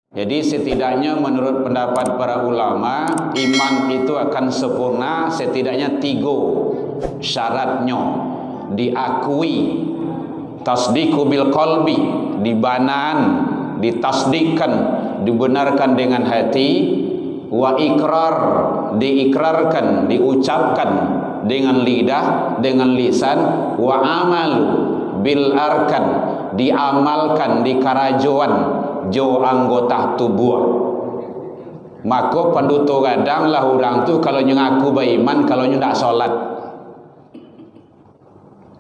Jadi setidaknya menurut pendapat para ulama, iman itu akan sempurna setidaknya 3 syaratnya. Diakui, tasdiqu bil qalbi, dibanan, ditasdikkan, dibenarkan dengan hati, wa ikrar, diikrarkan, diucapkan dengan lidah, dengan lisan, wa amalu bil arkan, diamalkan di karajuan jo anggota tubuh. Maka pendutu kadang lah orang tu kalau ngaku beriman, kalau tak solat.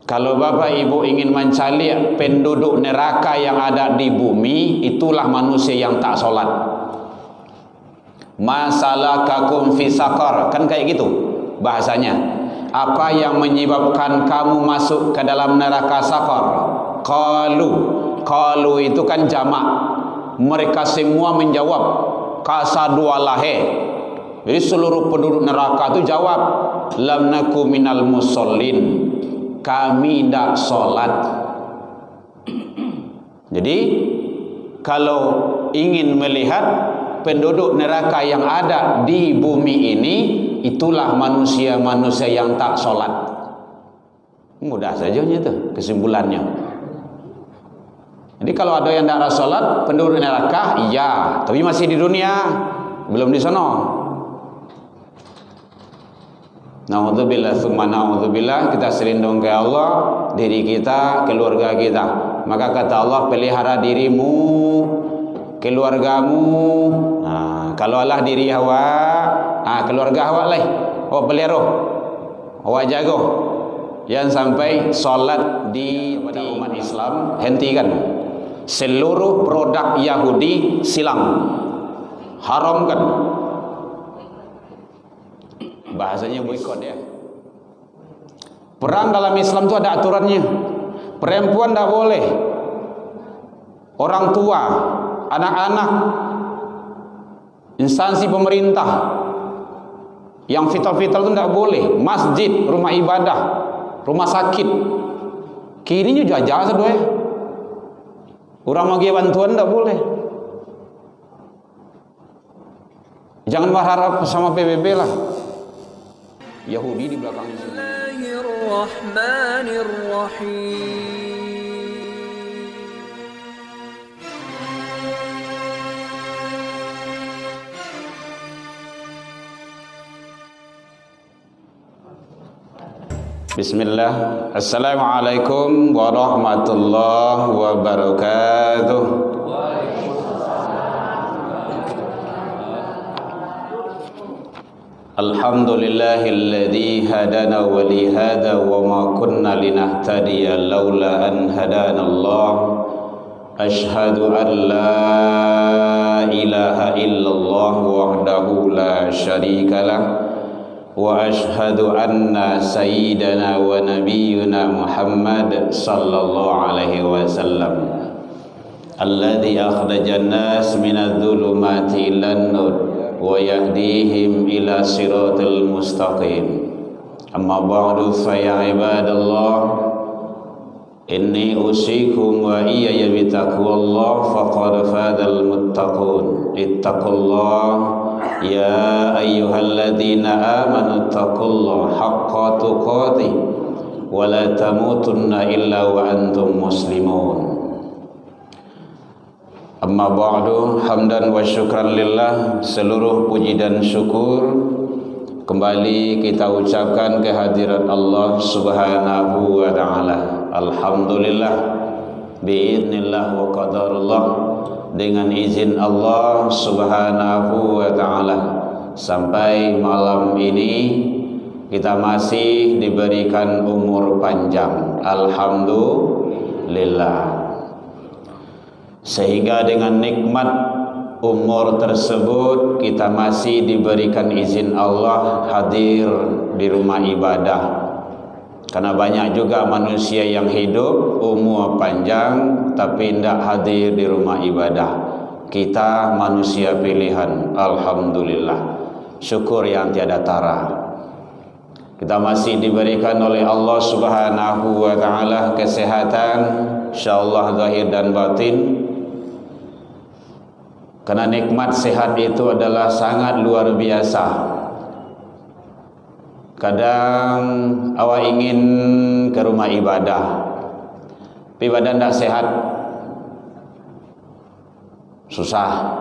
Kalau bapak ibu ingin mencari penduduk neraka yang ada di bumi, itulah manusia yang tak solat. Masalakakum fi saqar, kan kayak gitu bahasanya. Apa yang menyebabkan kamu masuk ke dalam neraka saqar? Qalu itu kan jamak. Mereka semua menjawab kasadualahe. Jadi seluruh penduduk neraka itu jawab, lam naku minal musallin, kami tidak solat. Jadi kalau ingin melihat penduduk neraka yang ada di bumi ini, itulah manusia-manusia yang tak solat. Mudah saja itu kesimpulannya. Jadi kalau ada yang tidak sholat, penduduk neraka, iya, tapi masih di dunia, belum di sana. Na'udzubillah, tsumma na'udzubillah, kita selindung ke Allah, diri kita, keluarga kita. Maka kata Allah, pelihara dirimu, keluargamu. Nah, kalau Allah diri awak, keluarga awak lah, awak pelihara, awak jaga. Yang sampai sholat di umat Islam, hentikan. Seluruh produk Yahudi silang, haramkan. Bahasanya boikot ya. Perang dalam Islam itu ada aturannya. Perempuan tidak boleh, orang tua, anak-anak, instansi pemerintah yang vital-vital itu tidak boleh. Masjid, rumah ibadah, rumah sakit, kini juga jalan sedua. Orang mau bantuan tidak boleh. Jangan berharap sama PBB lah. Yahudi di belakangnya. Bismillah. Assalamualaikum warahmatullahi wabarakatuh. Alhamdulillahilladzi hadana wa li hadha wa ma kunna linahtadiya laula an hadana Allah. Ashhadu an la ilaha illallah wahdahu la syarika lah. Wa ashhadu anna sayyidana wa nabiyyuna Muhammad sallallahu alaihi wasallam alladhi akhrajan nas minadh dhulumati ilan nur wa yahdihim ila siratal mustaqim. Amma ba'du fa ya ibadallah, inni usikum wa iyaya bitaqwallah faqad fadal muttaqun. Ittaqullah ya ayyuhalladzina amanu taqullaha haqqa tuqatih wa la tamutunna illa wa antum muslimun. Amma ba'du, hamdan wa syukran lillah, seluruh puji dan syukur kembali kita ucapkan kehadirat Allah subhanahu wa ta'ala. Alhamdulillah, biidznillah wa qadarullah, dengan izin Allah subhanahu wa ta'ala, sampai malam ini kita masih diberikan umur panjang, alhamdulillah. Sehingga dengan nikmat umur tersebut kita masih diberikan izin Allah hadir di rumah ibadah. Karena banyak juga manusia yang hidup umur panjang tapi tidak hadir di rumah ibadah. Kita manusia pilihan, alhamdulillah. Syukur yang tiada tara. Kita masih diberikan oleh Allah subhanahu wa ta'ala kesehatan, insyaallah zahir dan batin. Karena nikmat sehat itu adalah sangat luar biasa. Kadang awak ingin ke rumah ibadah, tapi badan tak sehat, susah.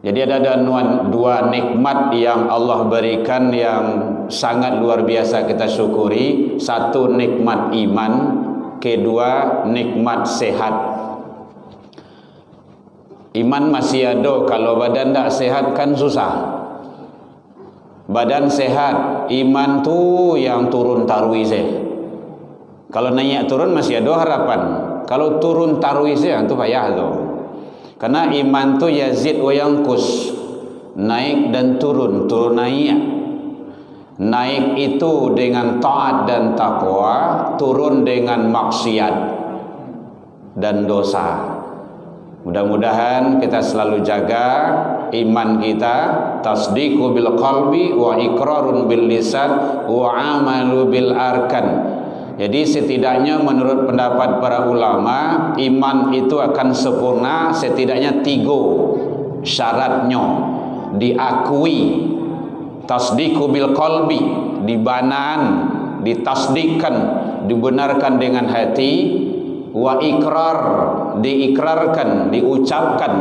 Jadi ada dua nikmat yang Allah berikan yang sangat luar biasa kita syukuri. Satu, nikmat iman. Kedua, nikmat sehat. Iman masih ada, kalau badan tak sehat kan susah. Badan sehat, iman tu yang turun tarwi saya. Kalau naik turun masih ada harapan. Kalau turun tarwi saya, itu payah tu. Karena iman tu yazid wa yanqus, naik dan turun, turun naik. Naik itu dengan taat dan takwa, turun dengan maksiat dan dosa. Mudah-mudahan kita selalu jaga iman kita, tasdiqu bil qalbi wa iqrarun bil lisan wa amalu bil arkan. Jadi setidaknya menurut pendapat para ulama, iman itu akan sempurna setidaknya 3 syaratnya. Diakui, tasdiqu bil qalbi, dibanan, ditasdikkan, dibenarkan dengan hati, wa ikrar, diikrarkan, diucapkan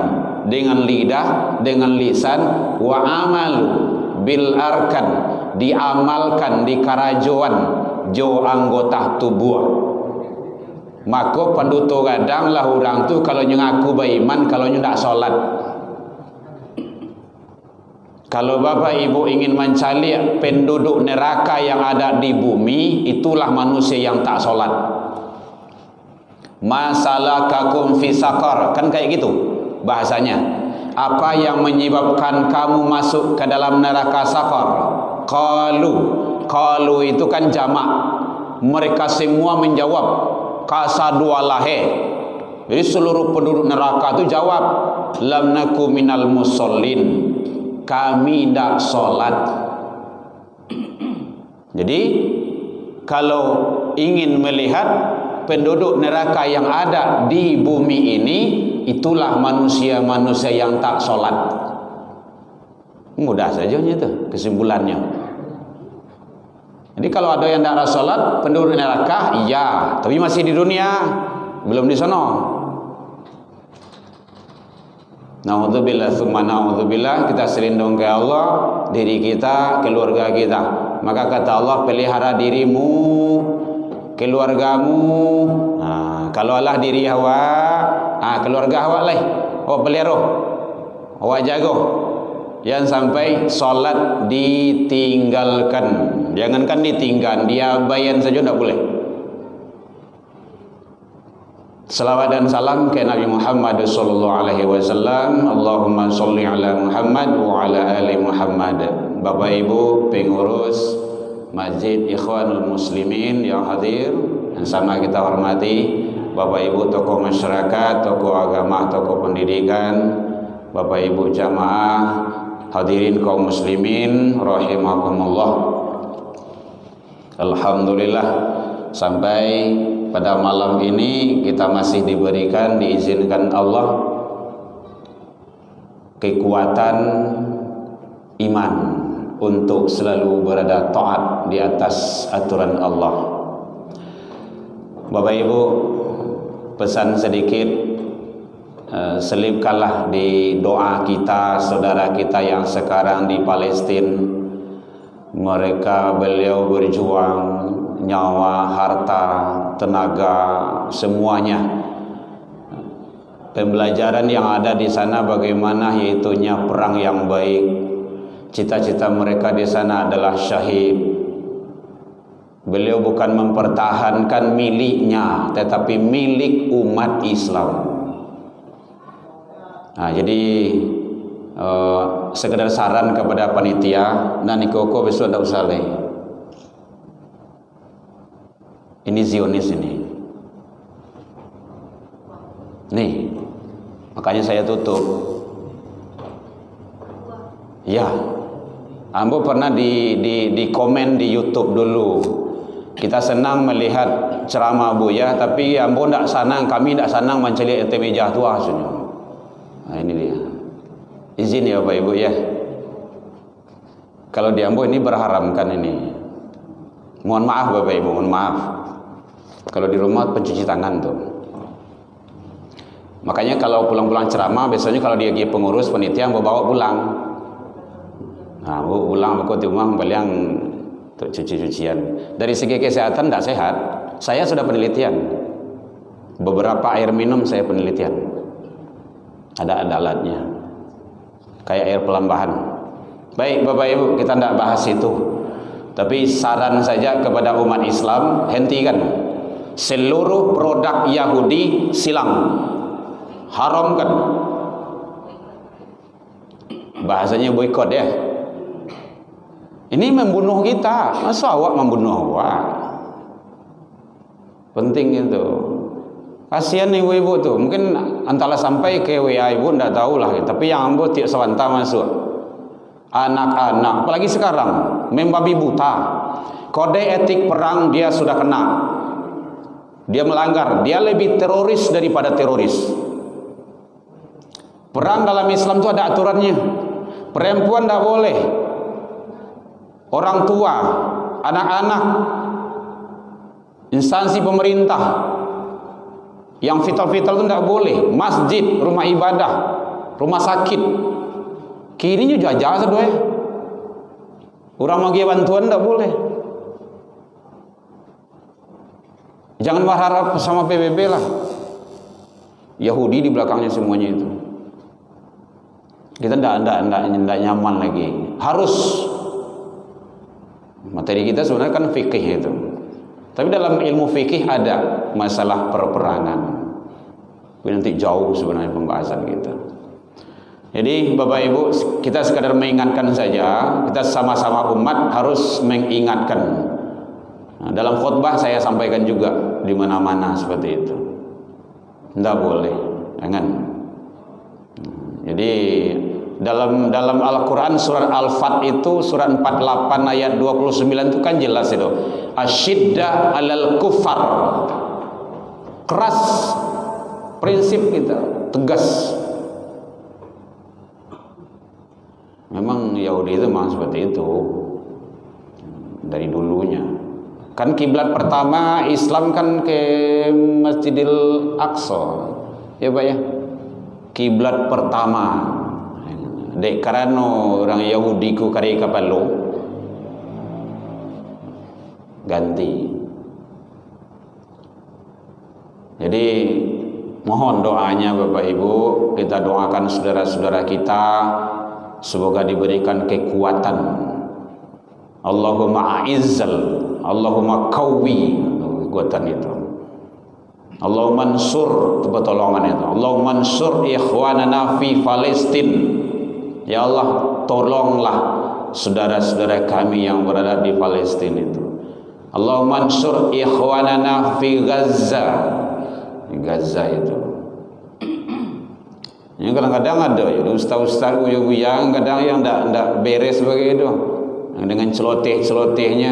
dengan lidah, dengan lisan, wa amalu bil arkan, diamalkan di karajuan jo anggota tubuh. Maka pendutu kadang lah orang tu kalau ngaku beriman, kalau tak solat. Kalau bapak ibu ingin mencari penduduk neraka yang ada di bumi, itulah manusia yang tak solat. Masalakakum fi saqar, kan kayak gitu bahasanya. Apa yang menyebabkan kamu masuk ke dalam neraka saqar? Qalu itu kan jamak. Mereka semua menjawab kasadualahe. Jadi seluruh penduduk neraka itu jawab, lam naku minal musallin, kami tidak solat. Jadi kalau ingin melihat penduduk neraka yang ada di bumi ini, itulah manusia-manusia yang tak solat. Mudah saja itu kesimpulannya. Jadi kalau ada yang tidak solat, penduduk neraka, iya, tapi masih di dunia, belum di sana. Na'udzubillah tsumma na'udzubillah, kita selindung ke Allah, diri kita, keluarga kita. Maka kata Allah, pelihara dirimu, keluargamu. Kalau Allah diri awak, keluarga awak lah, awak pelihara, awak jaga. Jangan sampai solat ditinggalkan. Jangankan ditinggal, dia bayan saja tidak boleh. Salawat dan salam ke Nabi Muhammad sallallahu alaihi wasallam. Allahumma sholli ala Muhammad wa ala ali Muhammad. Bapak Ibu pengurus Masjid Ikhwanul Muslimin yang hadir, yang sama kita hormati, Bapak Ibu tokoh masyarakat, tokoh agama, tokoh pendidikan, Bapak Ibu jamaah, hadirin kaum muslimin rahimakumullah. Alhamdulillah, sampai pada malam ini kita masih diberikan, diizinkan Allah kekuatan iman untuk selalu berada taat di atas aturan Allah. Bapak Ibu, pesan sedikit, selipkanlah di doa kita saudara kita yang sekarang di Palestina. Mereka beliau berjuang nyawa, harta, tenaga, semuanya. Pembelajaran yang ada di sana bagaimana yaitunya perang yang baik. Cita-cita mereka di sana adalah syahid. Beliau bukan mempertahankan miliknya, tetapi milik umat Islam. Jadi sekedar saran kepada panitia, nani koko besok tidak usah leh. Ini Zionis ini. Nih, makanya saya tutup. Ya, Ambo pernah di komen di YouTube dulu. Kita senang melihat ceramah Buya, tapi Ambo tidak senang, kami tidak senang mencari ente meja tua sebenarnya. Nah, ini dia. Izin ya Bapak Ibu ya. Kalau di Ambo ini berharamkan ini. Mohon maaf Bapak Ibu, mohon maaf. Kalau di rumah pencuci tangan tuh. Makanya kalau pulang-pulang ceramah, biasanya kalau dia pengurus panitia bawa pulang. Nah, pulang aku di rumah yang untuk cuci-cucian. Dari segi kesehatan tidak sehat. Saya sudah penelitian. Beberapa air minum saya penelitian. Ada alatnya. Kayak air pelambahan. Baik Bapak Ibu, kita tidak bahas itu. Tapi saran saja kepada umat Islam, hentikan seluruh produk Yahudi silang, haramkan. Bahasanya boikot ya. Ini membunuh kita. Masa awak membunuh awak? Penting itu. Kasihan ibu-ibu tuh. Mungkin antara sampai ke WA ibu tidak tahu lah. Tapi yang ambo tiap sewanta masuk. Anak-anak, apalagi sekarang, membabi buta. Kode etik perang dia sudah kena. Dia melanggar. Dia lebih teroris daripada teroris. Perang dalam Islam itu ada aturannya. Perempuan tidak boleh. Orang tua, anak-anak, instansi pemerintah yang vital-vital itu tidak boleh. Masjid, rumah ibadah, rumah sakit. Kini juga jasa doa. Orang mau bantuan tidak boleh. Jangan berharap sama PBB lah. Yahudi di belakangnya semuanya itu. Kita tidak nyaman lagi. Harus. Materi kita sebenarnya kan fikih itu. Tapi dalam ilmu fikih ada masalah perperangan. Nanti jauh sebenarnya pembahasan kita. Jadi Bapak Ibu, kita sekadar mengingatkan saja. Kita sama-sama umat harus mengingatkan. Nah, dalam khutbah saya sampaikan juga di mana-mana seperti itu. Tidak boleh, jangan. Jadi dalam Al-Quran surat Al-Fat itu surat 48 ayat 29 itu kan jelas itu. Asyidda alal kufar. Keras prinsip kita, tegas. Memang Yahudi itu memang seperti itu dari dulunya. Kan kiblat pertama Islam kan ke Masjidil Aqsa, ya Pak ya. Kiblat pertama. Dek karena orang Yahudi ku kari kapalo ganti. Jadi mohon doanya Bapak Ibu, kita doakan saudara-saudara kita semoga diberikan kekuatan. Allahumma a'izzal, Allahumma qawwi kekuatan itu. Allahumma ansur pertolongan itu. Allahumma ansur ikhwanana fi Palestin. Ya Allah, tolonglah saudara-saudara kami yang berada di Palestina itu. Allahumma ansur ikhwanana fi Gaza. Di Gaza itu. Ini kadang-kadang ada ya ustaz-ustaz uyang-uyang kadang yang tidak beres begitu. Yang dengan celoteh-celotehnya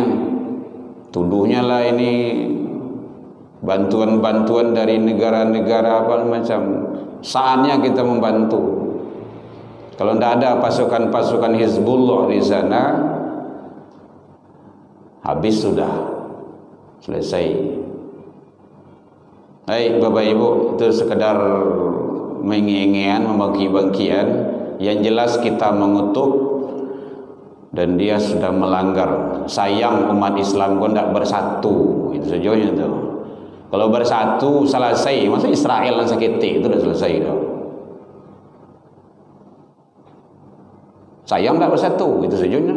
tuduhnya lah ini bantuan-bantuan dari negara-negara apa macam. Saatnya kita membantu. Kalau tidak ada pasukan-pasukan Hizbullah di sana, habis sudah, selesai. Baik Bapak Ibu, itu sekedar menginginkan, membangki-bangkian. Yang jelas kita mengutuk dan dia sudah melanggar. Sayang umat Islam pun tidak bersatu, itu sejauhnya itu. Kalau bersatu selesai, masa Israel yang sakit itu sudah selesai itu. Sayang tidak bersatu, itu sejauhnya.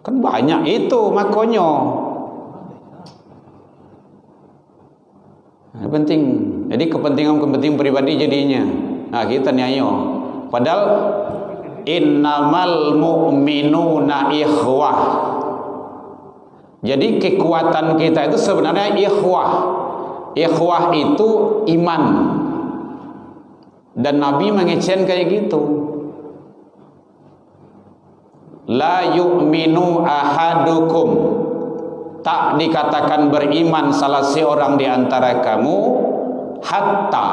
Kan banyak itu makanya. Nah, penting. Jadi kepentingan pribadi jadinya. Nah, kita nyanyo. Padahal innamal mu'minuna ikhwah. Jadi kekuatan kita itu sebenarnya ikhwah. Ikhwah itu iman. Dan Nabi mengecen kayak gitu. La yu'minu ahadukum, tak dikatakan beriman salah seorang di antara kamu hatta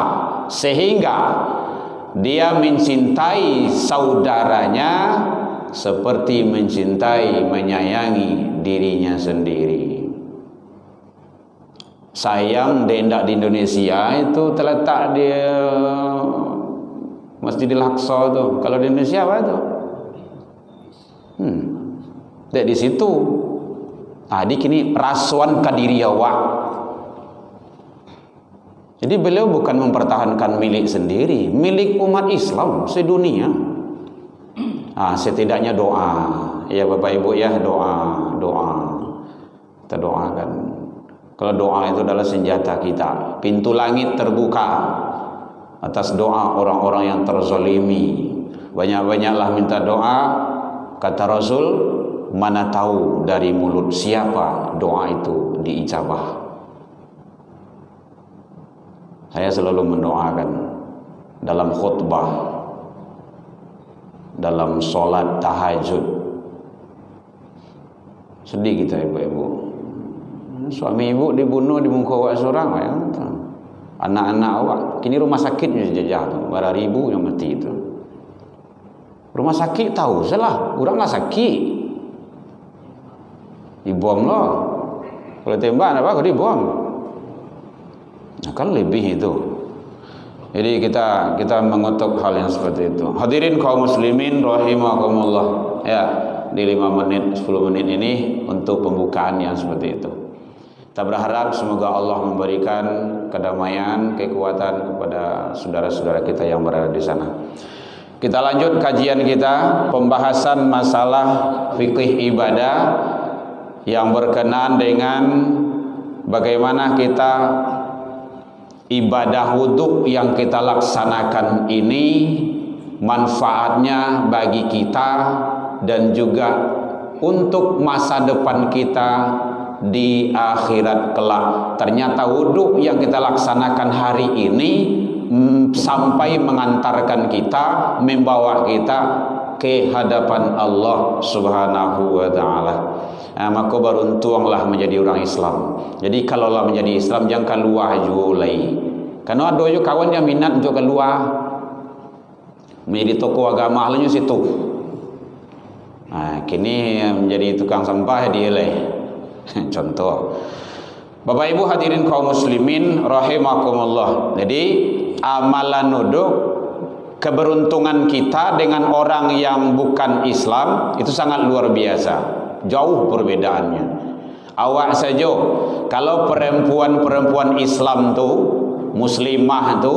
sehingga dia mencintai saudaranya seperti mencintai, menyayangi dirinya sendiri. Sayang dendak di Indonesia itu terletak di Masjidil Aqsa tu. Kalau di Indonesia apa tu? Di situ. Di kini Raswan Kadiriyawa. Jadi beliau bukan mempertahankan milik sendiri, milik umat Islam sedunia. Setidaknya doa. Ya Bapak Ibu ya, doa. Kita doakan. Kalau doa itu adalah senjata kita. Pintu langit terbuka atas doa orang-orang yang terzalimi. Banyak-banyaklah minta doa. Kata Rasul, mana tahu dari mulut siapa doa itu diijabah. Saya selalu mendoakan dalam khutbah, dalam solat tahajud. Sedih kita ibu-ibu. Suami ibu dibunuh di muka awak seorang, ya. Anak-anak awak. Kini rumah sakit jajah tu, berapa ribu yang mati itu. Rumah sakit tahu salah, oranglah sakit. Dibuang lah. Kalau tembak apa kau dibuang. Kan lebih itu. Jadi kita mengutuk hal yang seperti itu. Hadirin kaum muslimin rahimakumullah. Ya, di 5 menit 10 menit ini untuk pembukaan yang seperti itu. Kita berharap semoga Allah memberikan kedamaian, kekuatan kepada saudara-saudara kita yang berada di sana. Kita lanjut kajian kita, pembahasan masalah fikih ibadah yang berkenaan dengan bagaimana kita ibadah wudhu yang kita laksanakan ini manfaatnya bagi kita dan juga untuk masa depan kita di akhirat kelak. Ternyata wudhu yang kita laksanakan hari ini sampai mengantarkan kita, membawa kita ke hadapan Allah Subhanahu wa ta'ala. Maka beruntunglah menjadi orang Islam. Jadi kalaulah menjadi Islam jangan keluar julai. Karena ada juga kawan yang minat untuk keluar menjadi tokoh agama lainnya situ. Kini menjadi tukang sampah dia lah. Contoh. Bapak Ibu hadirin kaum muslimin rahimakumullah. Jadi amalan nuduk, keberuntungan kita dengan orang yang bukan Islam itu sangat luar biasa. Jauh perbedaannya. Awak saja kalau perempuan-perempuan Islam tu, muslimah tu,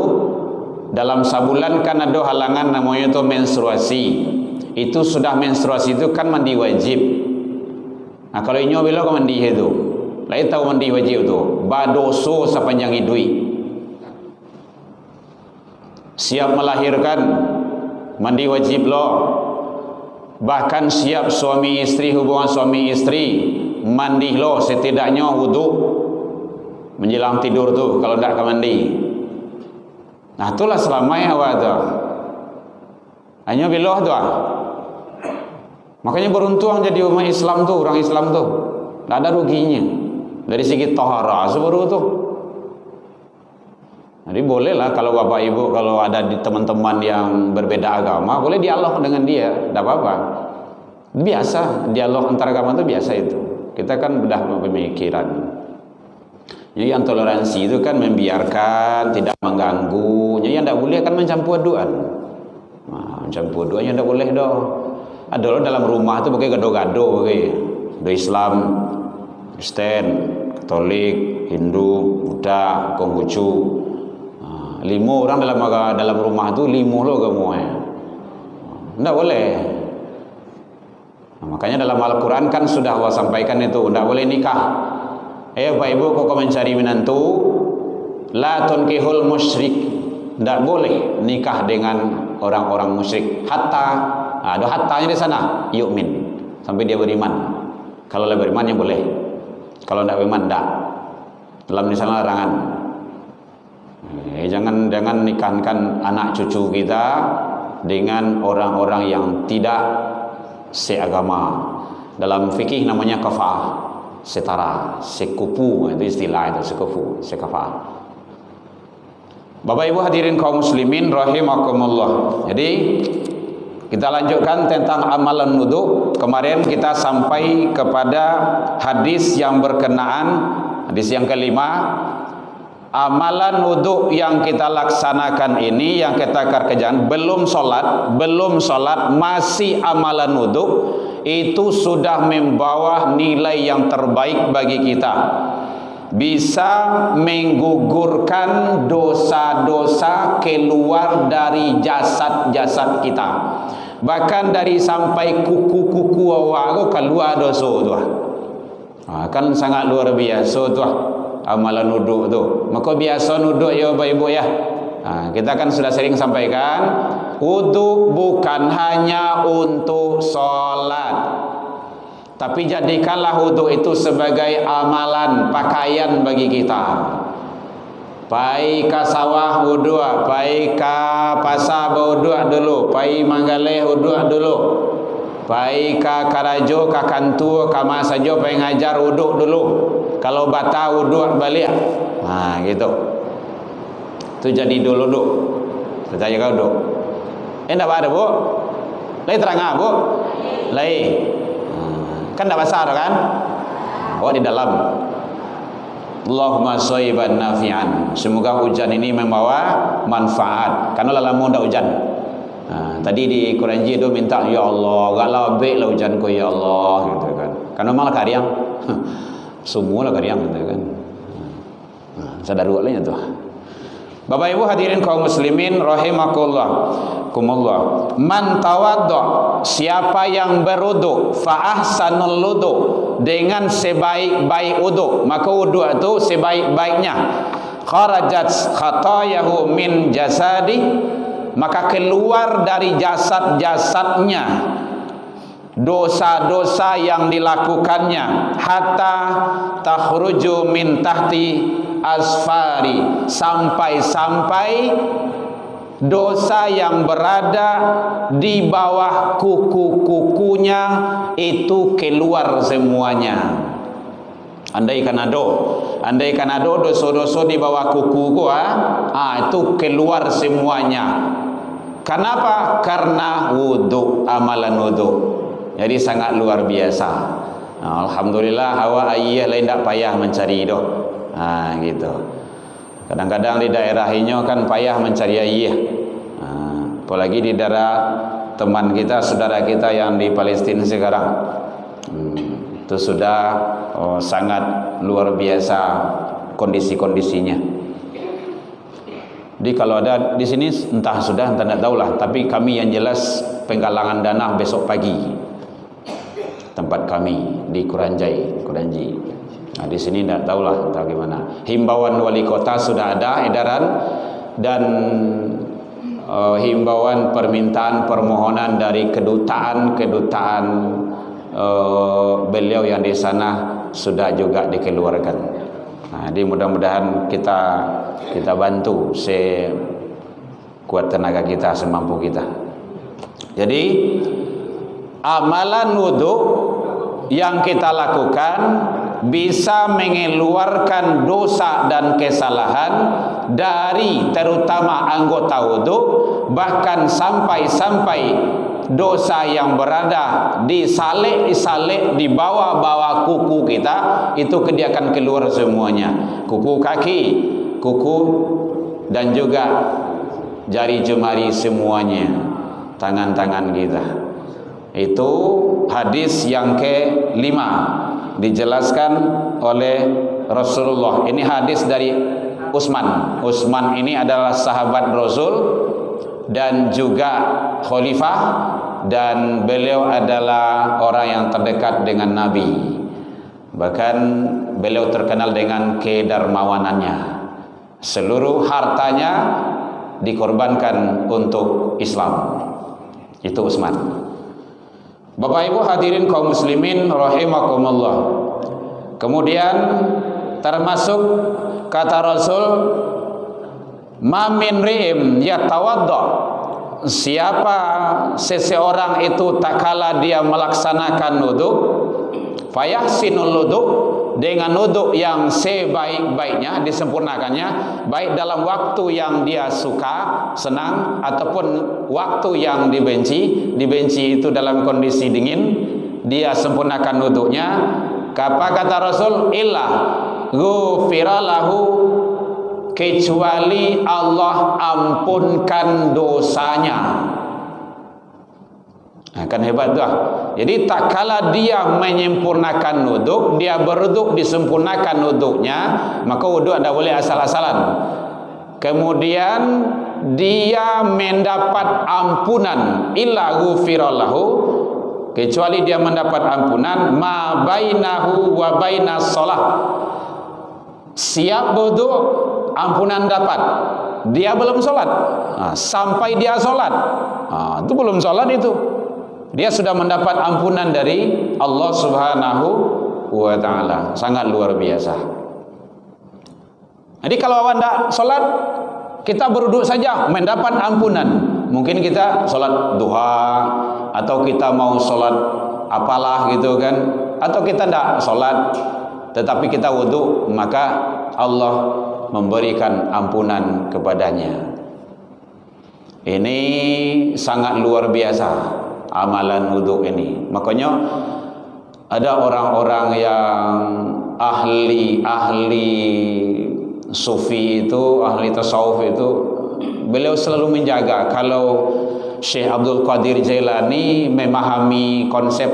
dalam sebulan kan ada halangan namanya tu menstruasi. Itu sudah menstruasi itu kan mandi wajib. Kalau inyo bila kau mandi itu, lain tahu mandi wajib tu, badoso sepanjang hidup. Siap melahirkan, mandi wajib lo. Bahkan siap suami istri, hubungan suami istri, mandi lo setidaknya wudu menjelang tidur tu kalau tidak ke mandi. Nah itulah selamanya awak tu. Hanya bila tu. Makanya beruntung jadi umat Islam tu, orang Islam tu. Tak ada ruginya dari segi tahara sebaru tu. Jadi bolehlah kalau bapak ibu, kalau ada di teman-teman yang berbeda agama, boleh dialog dengan dia, tidak apa-apa. Biasa, dialog antar agama itu biasa itu. Kita kan sudah pemikiran. Jadi yang toleransi itu kan membiarkan, tidak mengganggu. Jadi yang tidak boleh kan mencampur aduan. Mencampur aduannya tidak boleh dah. Ada dalam rumah itu pakai gado-gado, ada Islam, Kristen, Katolik, Hindu, Buddha, Konghucu. 5 orang dalam rumah itu 5 loh kamu. Tidak boleh. Makanya dalam Al-Quran kan sudah Allah sampaikan itu, tidak boleh nikah. Bapak ibu kau mencari menantu, la tunkihul musyrik, tidak boleh nikah dengan orang-orang musyrik. Hatta ada hattanya di sana, yu'min, sampai dia beriman. Kalau dia beriman ya boleh. Kalau tidak beriman tidak. Dalam di sana larangan. Jangan nikahkan anak cucu kita dengan orang-orang yang tidak seagama. Dalam fikih namanya kafa'ah, setara, sekufu, itu istilah itu, sekufu, sekafa'ah. Bapak Ibu hadirin kaum muslimin rahimakumullah. Jadi kita lanjutkan tentang amalan wudu. Kemarin kita sampai kepada hadis yang berkenaan, hadis yang kelima. Amalan wudu yang kita laksanakan ini, yang kita kerjakan, belum sholat, masih amalan wudu, itu sudah membawa nilai yang terbaik bagi kita. Bisa menggugurkan dosa-dosa keluar dari jasad-jasad kita. Bahkan dari sampai kuku-kuku awak keluar dosa tu. Kan sangat luar biasa tu amalan wuduk tu. Maka biasa wuduk ya Bapak Ibu ya. Kita kan sudah sering sampaikan, wuduk bukan hanya untuk sholat, tapi jadikanlah wudhu itu sebagai amalan, pakaian bagi kita. Pai ka sawah wudhu, pai ka pasar wudhu dulu, pai Manggale wudhu dulu, pai ka Karajo, ka Kantu, ka Masajo, pai ngajar wudhu dulu. Kalau bata wudhu balik. Gitu. Itu jadi dulu. Kita jaga wudhu. Enggak ada Bu? Lai terang Bu? Lai. Kan tidak basah kan? Oh, di dalam. Allahumma shayban nafi'an. Semoga hujan ini membawa manfaat. Karena lalamu tidak hujan. Tadi di Quran itu minta ya Allah, galau baiklah hujanku ya Allah, gitu kan. Karena malah kariang. Semua lah kariang gitu kan. Sadar lainnya tuh. Bapak Ibu hadirin kaum muslimin rahimakumullah. Man tawaddo, siapa yang berwudu, fa ahsanul wudu, dengan sebaik-baik wudu, maka wudu itu sebaik-baiknya. Kharajat khatayahu min jasadi, maka keluar dari jasad-jasadnya dosa-dosa yang dilakukannya, hatta takhruju min tahti asfari, sampai-sampai dosa yang berada di bawah kuku-kukunya itu keluar semuanya. Andaikan ada dosa-dosa di bawah kuku gua, itu keluar semuanya. Kenapa? Karena wudu, amalan wudu. Jadi sangat luar biasa. Alhamdulillah hawa ayah lain tak payah mencari itu. Gitu. Kadang-kadang di daerah ini kan payah mencari ayah. Apalagi di daerah teman kita, saudara kita yang di Palestina sekarang. Itu sudah sangat luar biasa kondisi-kondisinya. Jadi kalau ada di sini entah sudah entah tidak tahulah, tapi kami yang jelas penggalangan dana besok pagi. Tempat kami di Kuranji. Di sini tidak tahulah entah gimana. Himbauan wali kota sudah ada edaran, dan himbauan permintaan permohonan dari kedutaan beliau yang di sana sudah juga dikeluarkan. Jadi mudah-mudahan kita bantu sekuat tenaga kita, semampu kita. Jadi amalan wudu yang kita lakukan bisa mengeluarkan dosa dan kesalahan dari terutama anggota wudu, bahkan sampai dosa yang berada di salik di bawah kuku kita itu dia akan keluar semuanya. Kuku kaki, kuku dan juga jari jemari semuanya, tangan-tangan kita. Itu hadis yang ke-5 dijelaskan oleh Rasulullah. Ini hadis dari Utsman. Utsman ini adalah sahabat Rasul dan juga khalifah, dan beliau adalah orang yang terdekat dengan Nabi. Bahkan beliau terkenal dengan kedermawanannya. Seluruh hartanya dikorbankan untuk Islam. Itu Utsman. Bapak Ibu hadirin kaum muslimin rahimakumullah. Kemudian termasuk kata Rasul, ma min ri'im yatawadda, siapa seseorang itu tak kala dia melaksanakan wudu, fayahsinul wudu, dengan wuduk yang sebaik-baiknya, disempurnakannya, baik dalam waktu yang dia suka, senang, ataupun waktu yang dibenci. Dibenci itu dalam kondisi dingin, dia sempurnakan wuduknya. Apa kata Rasul? Illa ghufira lahu, kecuali Allah ampunkan dosanya. Nah, kan hebat dah. Jadi tak kala dia menyempurnakan wuduk, dia berwuduk disempurnakan wuduknya, maka wuduk tidak boleh asal-asalan. Kemudian dia mendapat ampunan, illa ghufira lahu, kecuali dia mendapat ampunan ma bainahu wa bainas shalah. Siap wuduk, ampunan dapat. Dia belum sholat, sampai dia sholat, itu belum sholat itu, dia sudah mendapat ampunan dari Allah Subhanahu wa ta'ala. Sangat luar biasa. Jadi kalau awak tidak sholat, kita berwuduk saja mendapat ampunan. Mungkin kita sholat duha, atau kita mau sholat apalah gitu kan, atau kita tidak sholat tetapi kita wuduk, maka Allah memberikan ampunan kepadanya. Ini sangat luar biasa amalan wuduk ini. Makanya ada orang-orang yang ahli sufi itu, ahli tasawuf itu, beliau selalu menjaga. Kalau Syekh Abdul Qadir Jailani memahami konsep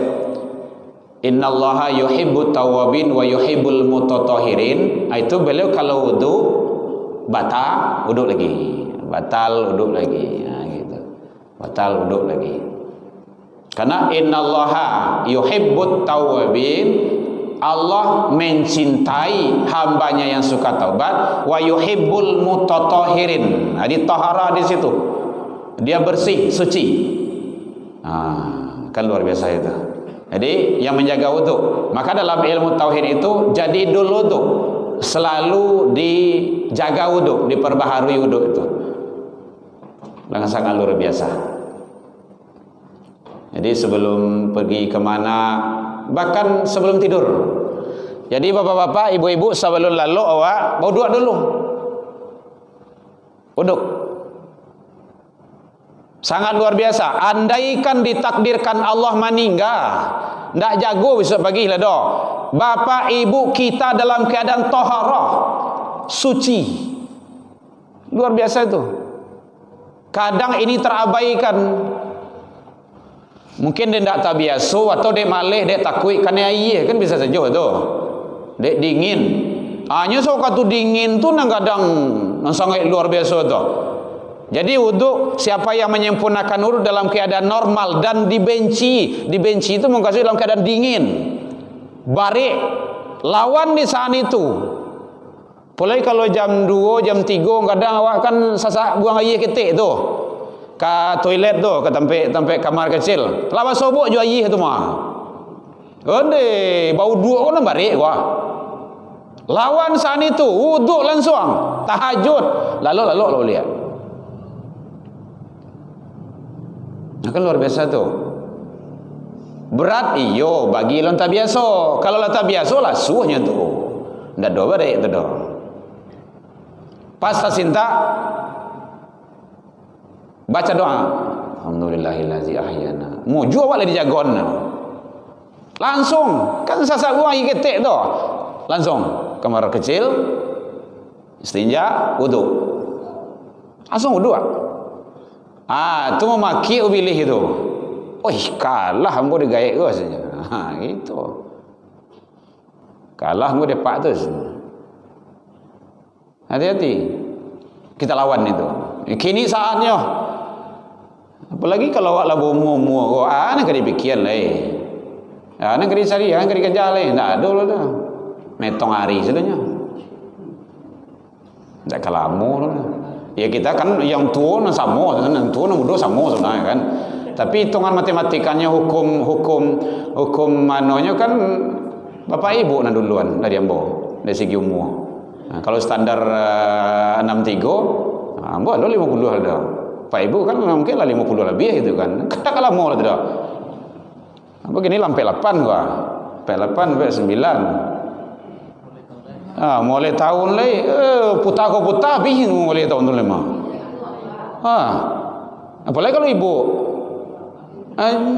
innallaha yuhibbut tawwabin wa yuhibbul mutatahhirin, itu beliau kalau wuduk batal wuduk lagi, batal wuduk lagi, gitu. Batal wuduk lagi. Karena innallaha yuhibbut tawwabin, Allah mencintai hambanya yang suka taubat, wa yuhibbul mutatahhirin. Jadi tahara di situ, dia bersih, suci. Kan luar biasa itu. Jadi yang menjaga wuduk, maka dalam ilmu tauhid itu jadi dulu wuduk, selalu dijaga wuduk, diperbaharui wuduk itu. Sangat luar biasa. Jadi sebelum pergi kemana, bahkan sebelum tidur. Jadi bapak-bapak, ibu-ibu, sebelum lalu awak wuduk dulu. Wuduk. Sangat luar biasa. Andaikan ditakdirkan Allah meninggal, ndak jago besok pagi lah doh, bapak ibu kita dalam keadaan taharah, suci. Luar biasa itu. Kadang ini terabaikan. Mungkin dia ndak tabiaso, atau dia malih, dia takut karena air kan, bisa saja tu. Dia dingin. Hanya so katu dingin tu nang kadang nang sangat luar biasa tu. Jadi wuduk, siapa yang menyempurnakan wuduk dalam keadaan normal dan dibenci itu mengkasih dalam keadaan dingin, barik, lawan di saat itu. Mulai kalau jam 2, jam 3 kadang awak kan sasak buang air ketik tu ke toilet tu, ke tempat kamar kecil. Lawan sobok juga air tu mah. Ode, bau dua kan barik gua. Lawan saat itu wuduk langsung, tahajud, lalu lihat. Kan luar biasa tu. Berat iyo bagi lon tak biasa. Kalau lah tak biasa lah suhnya tu. Ndak do bare tu do. Pas tak cinta baca doa. Alhamdulillahillazi ahyana. Muju awak lah dijagon. Langsung kan sasak buang air ketik tu. Langsung kamar kecil, istinja, wuduk. Langsung wuduk. Tu memaki ubilih itu. Kalah hanggo digaya ke saja. Gitu. Kalah hanggo depak tu. Hati-hati. Kita lawan itu. Kini saatnya. Apalagi kalau awak labu muo-muo, nak kena dipikir lah. Nak kena cari, nak kena kejar lah. Tak ada lah dah. Metong hari sebenarnya. Tak kalamu lah. Ya kita kan yang tua nak sama, yang tua nak muda sama sebenarnya kan. Tapi hitungan matematikanya, hukum manonya kan bapak ibu nak duluan dari ambo dari segi umur. Kalau standar 63, ambo ada 50 ada. Pak ibu kan mungkin lah 50 lebih itu kan. Kata kalau mau lah tidak. Begini sampai 8 gua. Sampai 8 sampai 9. Mulai tahun lai putar ko putar habis mulai tahun tu lama. Apalagi kalau ibu.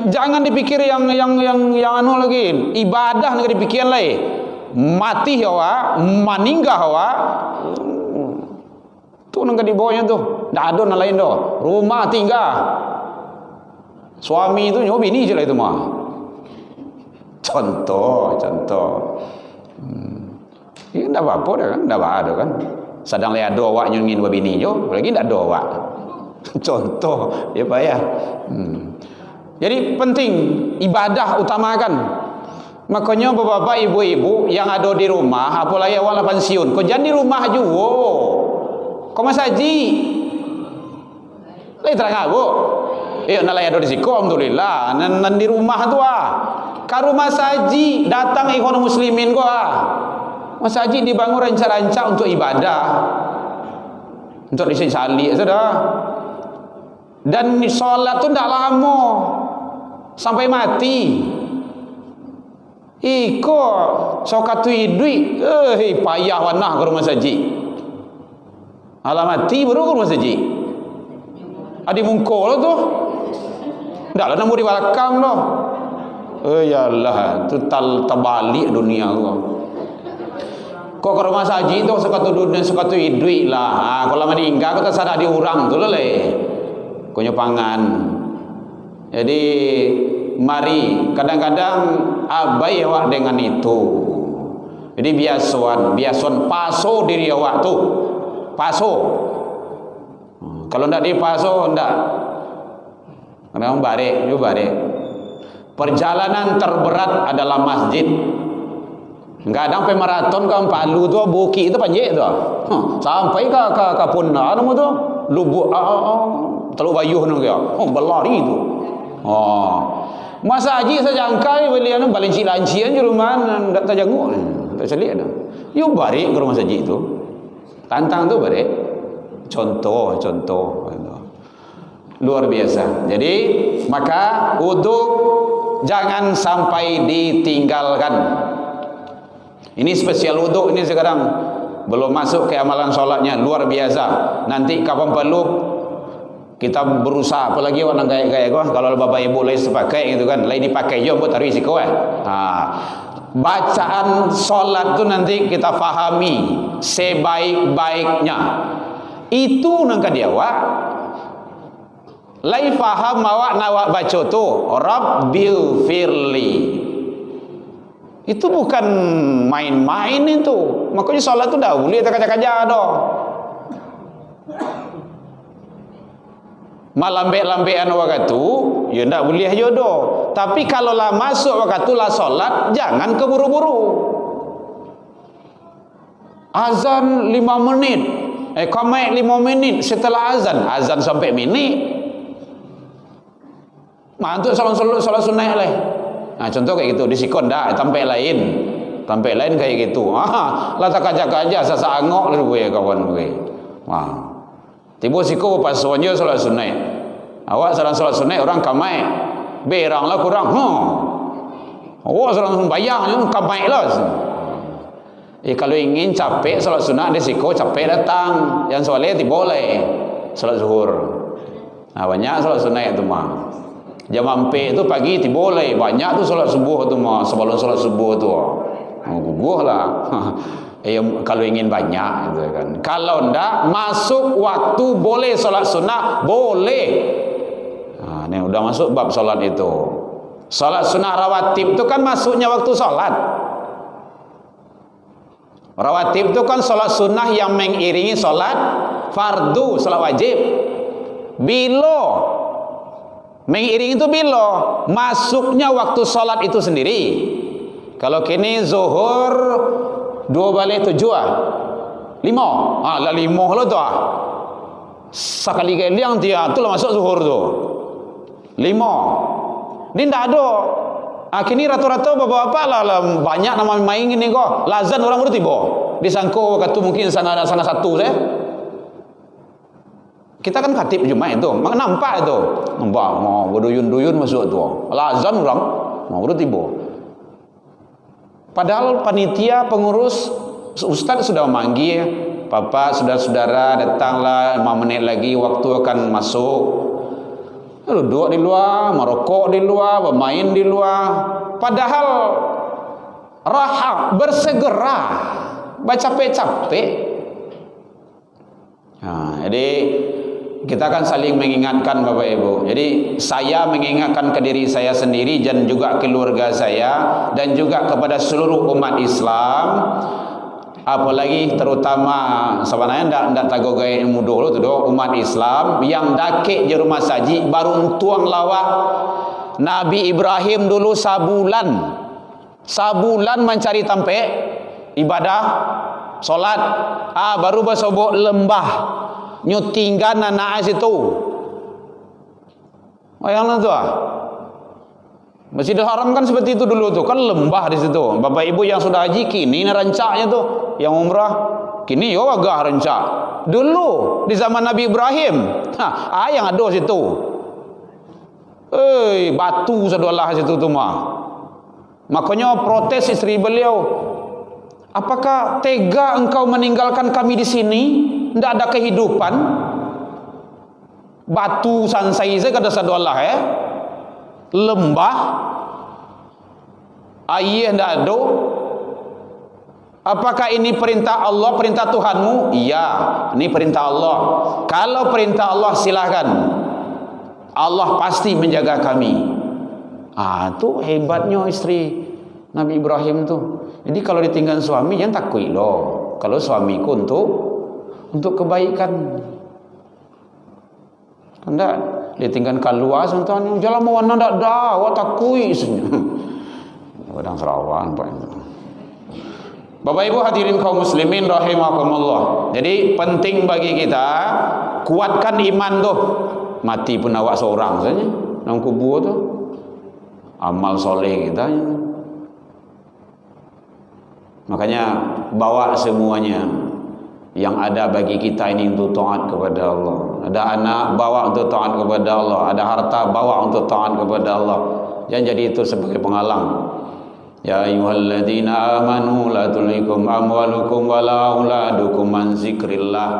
Jangan dipikir yang anu lagi. Ibadah nak dipikir lai. Mati hawa, meninggal hawa. Tu nang di bawahnya tu. Dak ada nak lain dah. Rumah tinggal. Suami tu nyobi bini je lah itu mah. Contoh. Ini tak apa-apa dah kan, tak ada kan. Sedang le ada awak nyungin bini jo, lagi tak ada awak. Contoh, dia payah. Jadi penting ibadah utamakan. Makanya bapak-bapak, ibu-ibu yang ada di rumah, apalagi awak pensiun, kau jangan di rumah juga. Kau masaji. Lai terang aku. Nak lai ada di siku alhamdulillah. Nan di rumah tu ka rumah saji datang ikhwan muslimin ko Masjid dibangun rancak-rancak untuk ibadah, untuk disali sudah. Dan solat tu tak lama sampai mati. Iko sokat tu duit, payah wanah ke rumah saji. Alah mati baru ke rumah saji. Adi mungkol tu. Ndaklah nak muri belakang dah. Yalah, tu terbalik dunia tu. Kok ke rumah saji tu sekatu dunia sekatu duit lah. Kalau meninggal kita sadar di orang tu lah le. Konyo pangan. Jadi mari kadang-kadang abai awak dengan itu. Jadi biasuan paso diri awak tu. Paso. Kalau ndak dipaso ndak. Kadang balik. Perjalanan terberat adalah masjid. Kadang sampai maraton ke Palu tu buki itu panjang tu. Sampai ke Puna nama tu. Lubuk Teluk Bayuh tu dia. Berlari tu. Masa haji sejangkai beli anu balanci-lancian je rumah ndak terjanguk. Tak selit dah. You balik ke rumah haji tu. Tantang tu balik. Contoh. Luar biasa. Jadi maka wudu jangan sampai ditinggalkan. Ini spesial wudu ini sekarang belum masuk ke amalan solatnya, luar biasa. Nanti kapan perlu kita berusaha, apalagi orang gaya-gaya gua kalau bapak ibu lain sepakai gitu kan, lain dipakai je buat risiko bacaan solat tu nanti kita fahami sebaik-baiknya. Itu nangka dia awak lain faham awak nawak baca tu Rabbil firli. Itu bukan main-main itu. Makanya solat tu dah boleh tak kaca-kaca dah. Malambe-lambean waktu ya ndak boleh jodoh. Tapi kalau lah masuk waktu lah solat, jangan keburu-buru. Azan 5 menit. Qamat 5 menit setelah azan sampai minit. Mantuk salat sunat lah. Contoh kayak gitu, disikon dah tampil lain kayak gitu. Lah tak kaca-kaca sasa angok lu gue kawan gue. Tiba siko pas soalnya salat sunat. Awak salat sunat orang kamai. Berang lah kurang. Awak salat bayang kamai lah. Kalau ingin capek salat sunat disiko capek datang. Yang soalnya boleh salat zuhur. Banyak salat sunat itu mah. Jam 4 tu pagi boleh banyak tu solat subuh tu mah sebelum solat subuh tu. Guguh lah. Kalau ingin banyak gitu kan. Kalau ndak masuk waktu boleh solat sunnah boleh. Ini udah masuk bab solat itu. Solat sunnah rawatib tu kan masuknya waktu solat. Rawatib tu kan solat sunnah yang mengiringi solat fardu, solat wajib. Bila mengiring itu bila masuknya waktu solat itu sendiri. Kalau kini zuhur 2 balik 7 5 lah 5 lah tu sekali kaliang dia tu lah masuk zuhur tu 5 ni tak ada. Kini rata-rata bapak-bapak lah banyak nama main ini kok lazan orang baru tiba disangko waktu mungkin sana satu saya. Kita kan khatib Jumat itu, nampak itu. Mau berduyun-duyun masuk tu. Azan orang mau tiba. Padahal panitia pengurus Ustaz sudah memanggil, Papa, saudara-saudara, datanglah 5 menit lagi waktu akan masuk. Duduk di luar, merokok di luar, bermain di luar. Padahal rahab, bersegera, capek-capek. Jadi kita akan saling mengingatkan Bapak Ibu. Jadi saya mengingatkan ke diri saya sendiri dan juga keluarga saya dan juga kepada seluruh umat Islam, apalagi terutama sebenarnya ndak tagogai mudo tu do umat Islam yang dakik di rumah saji baru tuang lawak Nabi Ibrahim dulu sabulan mencari tempat ibadah solat, baru bersobok lembah nyutinggan anak situ. Bayangkan tu Masjidil Haram kan seperti itu dulu tuh, kan lembah di situ. Bapak Ibu yang sudah haji kini rancaknya tuh, yang umrah kini yo agak rancak. Dulu di zaman Nabi Ibrahim, yang ada situ. Batu sadolah situ tuh mah. Makanya protes istri beliau, apakah tega engkau meninggalkan kami di sini? Tidak ada kehidupan. Batu sansai saja kada sadolah lembah air tidak ada. Apakah ini perintah Allah, perintah Tuhanmu? Iya, ini perintah Allah. Kalau perintah Allah silahkan, Allah pasti menjaga kami. Itu hebatnya istri Nabi Ibrahim tuh. Jadi kalau ditinggal suami jangan takut loh. Kalau suamiku untuk kebaikan. Hendak ditinggal keluar sebentar jalan mawana ndak dah, awak takui sebenarnya. Padang Sarawak Pak. Bapak Ibu hadirin kaum muslimin rahimakumullah. Jadi penting bagi kita kuatkan iman tuh. Mati pun awak seorang saja dalam kubur tu. Amal soleh kita. Makanya bawa semuanya yang ada bagi kita ini untuk taat kepada Allah. Ada anak, bawa untuk taat kepada Allah. Ada harta, bawa untuk taat kepada Allah. Jangan jadi itu sebagai penghalang. Ya ayyuhalladzina amanu la tulhikum amwalukum wala auladukum an zikrillah.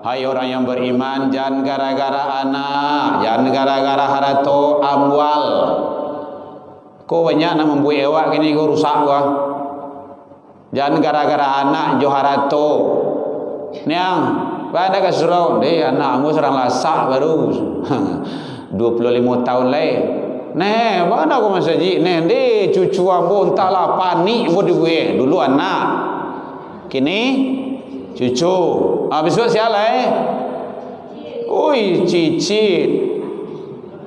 Hai orang yang beriman, jangan gara-gara anak, jangan gara-gara harta amwal. Kau banyak nak membuat ewak kini kau rusak gua. Jangan gara-gara anak joharato. Niang, pada ke surau, anakmu serang lasak baru 25 tahun lain. Mana aku masa ji? Cucu ambo entahlah panik ambo dibuat. Dulu anak. Kini cucu. Besok siapa cicit.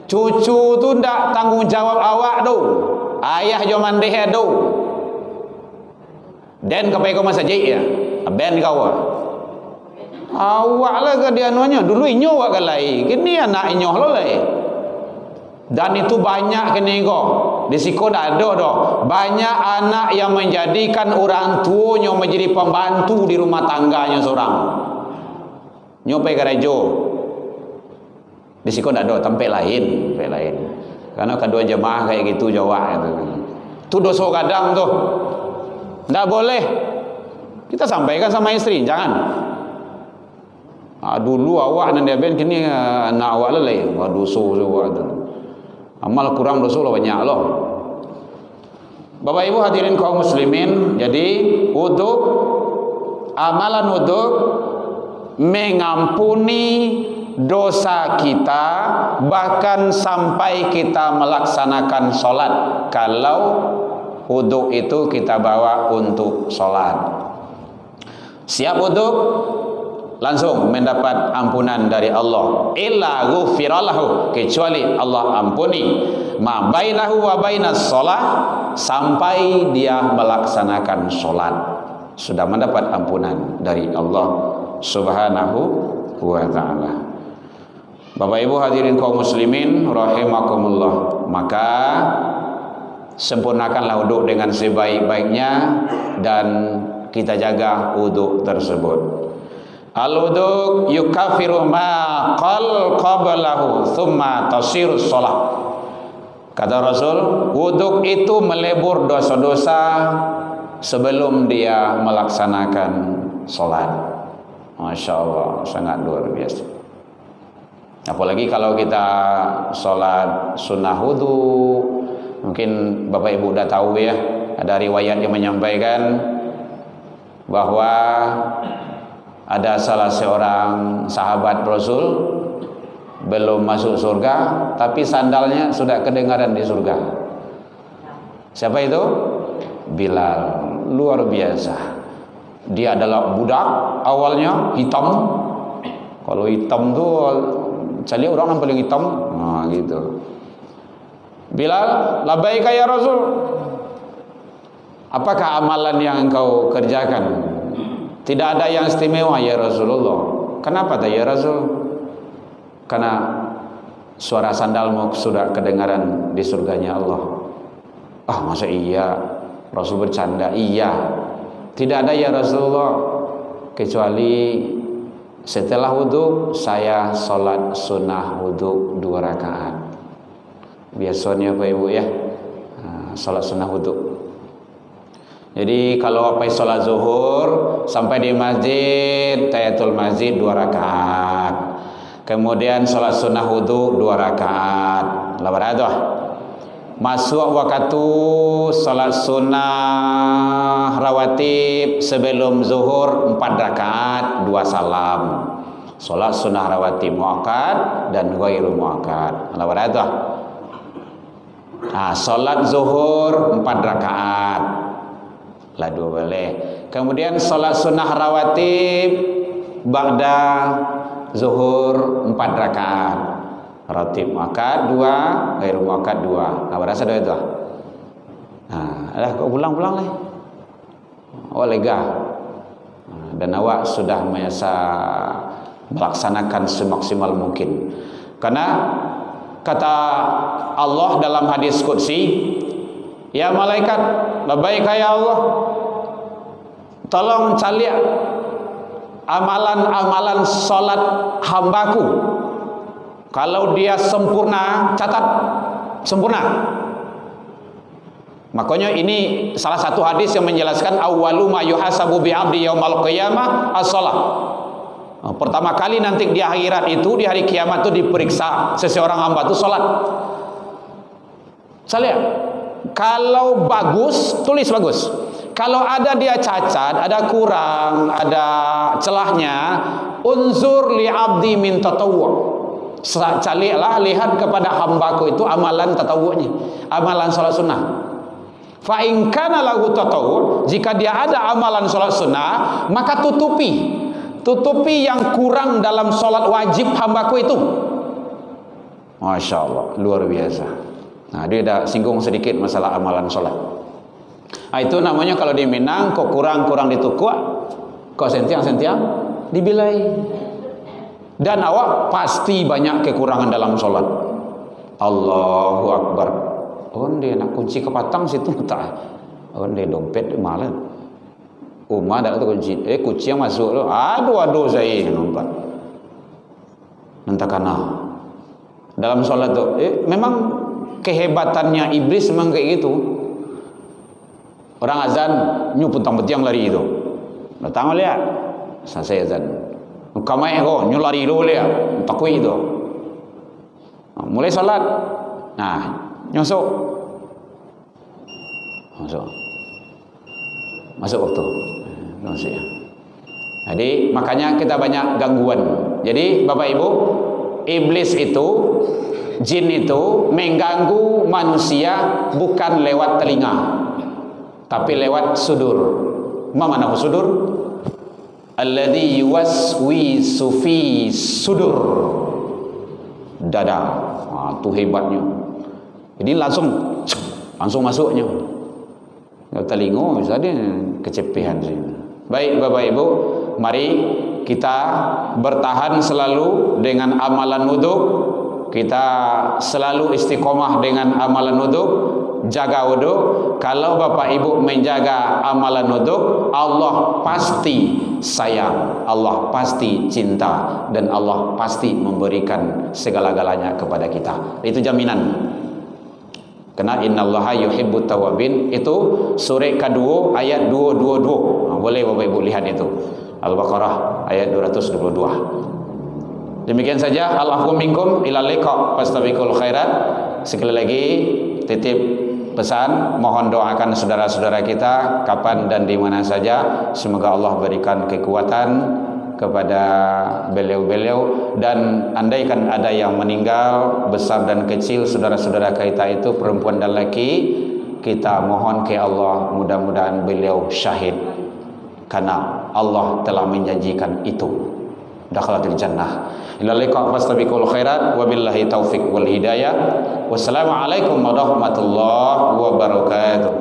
Cucu tu ndak tanggung jawab awak tu. Ayah jo mandeh tu. Dan kapai kau masa ji ya. Ben kau. Awak lah ke dia anuanya. Dulu inyo awak kalai. Kini anak inyo lah lai. Dan itu banyak kini kau. Di siko dah ada dah. Banyak anak yang menjadikan orang tuanya menjadi pembantu di rumah tangganya seorang. Nyopai gerejo. Di siko dah ada tempat lain. Karena kedua jemaah kayak gitu jawab itu dosa kadang tuh. Tak boleh. Kita sampaikan sama istri, jangan. Dulu awak dan dia ben kini anak awak lelai. Dosa awak tu. Amal kurang dosa lah banyak loh. Bapak Ibu hadirin kaum muslimin, jadi wudu, amalan wudu mengampuni dosa kita bahkan sampai kita melaksanakan solat kalau wudu itu kita bawa untuk solat. Siap wudu langsung mendapat ampunan dari Allah. Illa ghufiralahu, kecuali Allah ampuni ma bainahu wa bainas shalah, sampai dia melaksanakan solat sudah mendapat ampunan dari Allah Subhanahu wa ta'ala. Bapak Ibu hadirin kaum muslimin rahimakumullah, maka sempurnakanlah wudu dengan sebaik-baiknya dan kita jaga wudu tersebut. Al-wudu yukafiru ma qablahu thumma tasirus shalah. Kata Rasul, wudu itu melebur dosa-dosa sebelum dia melaksanakan sholat. Masya Allah, sangat luar biasa. Apalagi kalau kita sholat sunnah wudu, mungkin Bapak Ibu udah tahu ya, ada riwayat yang menyampaikan bahwa ada salah seorang sahabat Rasul belum masuk surga, tapi sandalnya sudah kedengaran di surga. Siapa itu? Bilal. Luar biasa. Dia adalah budak awalnya hitam. Kalau hitam tuh cari orang yang paling hitam. Nah gitu. Bilal, labbaika ya Rasul. Apakah amalan yang engkau kerjakan? Tidak ada yang istimewa ya Rasulullah. Kenapa tak ya Rasul? Karena suara sandalmu sudah kedengaran di surganya Allah. Ah, masa iya? Rasul bercanda. Iya. Tidak ada ya Rasulullah, kecuali setelah wudu saya sholat sunnah wudu 2 rakaat. Biasanya Pak Ibu ya, sholat sunnah wudu. Jadi kalau apa sholat zuhur sampai di masjid, tahiyatul masjid 2 rakaat. Kemudian sholat sunnah wudu 2 rakaat. Labaratuh. Masuk waktu sholat sunnah rawatib sebelum zuhur 4 rakaat 2 salam. Sholat sunnah rawatib muakkad dan ghairu muakkad. Labaratuh. Nah, sholat zuhur 4 rakaat. Lah 2 boleh. Kemudian sholat sunnah rawatib ba'da zuhur 4 rakaat. Ratib muakkad 2, ghairu muakkad 2. Apa rasa doa itu? Nah, kau pulang-pulang lah. Oh lega. Dan awak sudah biasa melaksanakan semaksimal mungkin. Karena kata Allah dalam hadis qudsi, ya malaikat, labbaika ya Allah, tolong cari amalan-amalan salat hambaku. Kalau dia sempurna, catat sempurna. Makanya ini salah satu hadis yang menjelaskan awwalu ma yuhasabu bi 'abdi yaumal qiyamah as-shalah. Pertama kali nanti di akhirat itu, di hari kiamat itu diperiksa seseorang hamba itu salat. Saya kalau bagus, tulis bagus. Kalau ada dia cacat, ada kurang, ada celahnya, unzur li 'abdi min tatawwu'. Carilah, lihat kepada hambaku itu amalan tatawu'nya, amalan salat sunnah. Fa in kana lahu tatawwu', jika dia ada amalan salat sunnah, maka tutupi yang kurang dalam salat wajib hambaku itu. Masya Allah, luar biasa. Nah, dia dah singgung sedikit masalah amalan salat. Itu namanya kalau di Minang kok kurang ditukuk, kok sentiang dibilai. Dan awak pasti banyak kekurangan dalam sholat. Allahu Akbar. Oh, dia nak kunci kepatang situ tak. Oh, dia dompet malah. Umar dah tu kunci. Kunci yang masuk tu. Aduh saya nampak. Nantakana. Dalam sholat tu, memang kehebatannya iblis memang kayak gitu. Orang azan nyuput tambetiang lari itu. Datang lihat. Saya azan. Kamai ko nyolari dulu ya, takwi itu. Mulai salat. Nah, masuk waktu. Masuk ya. Jadi makanya kita banyak gangguan. Jadi Bapak Ibu, iblis itu, jin itu mengganggu manusia bukan lewat telinga, tapi lewat sudur. Mana sudur? Alladhi yuwaswisu fi sudur, dada. Itu hebatnya. Jadi langsung masuknya. Kalau telinga misalnya kecepehan sih. Baik Bapak Ibu, mari kita bertahan selalu dengan amalan wudu. Kita selalu istiqomah dengan amalan wudu. Jaga wudu. Kalau Bapak Ibu menjaga amalan wudu, Allah pasti sayang, Allah pasti cinta, dan Allah pasti memberikan segala-galanya kepada kita. Itu jaminan. Karena innallaha yuhibbut tawabin, itu surah kedua ayat 222. Boleh Bapak Ibu lihat itu. Al-Baqarah ayat 222. Demikian saja. Al-afwu minkum ila liqa fastabiqul khairat. Sekali lagi titip pesan, mohon doakan saudara-saudara kita kapan dan di mana saja. Semoga Allah berikan kekuatan kepada beliau-beliau, dan andaikan ada yang meninggal besar dan kecil saudara-saudara kita itu perempuan dan laki, kita mohon ke Allah mudah-mudahan beliau syahid, karena Allah telah menjanjikan itu. Dakhalatil jannah. Ila liqa fastabiqul khairat, wabillahi taufiq wal hidayah. Wassalamualaikum warahmatullahi wabarakatuh.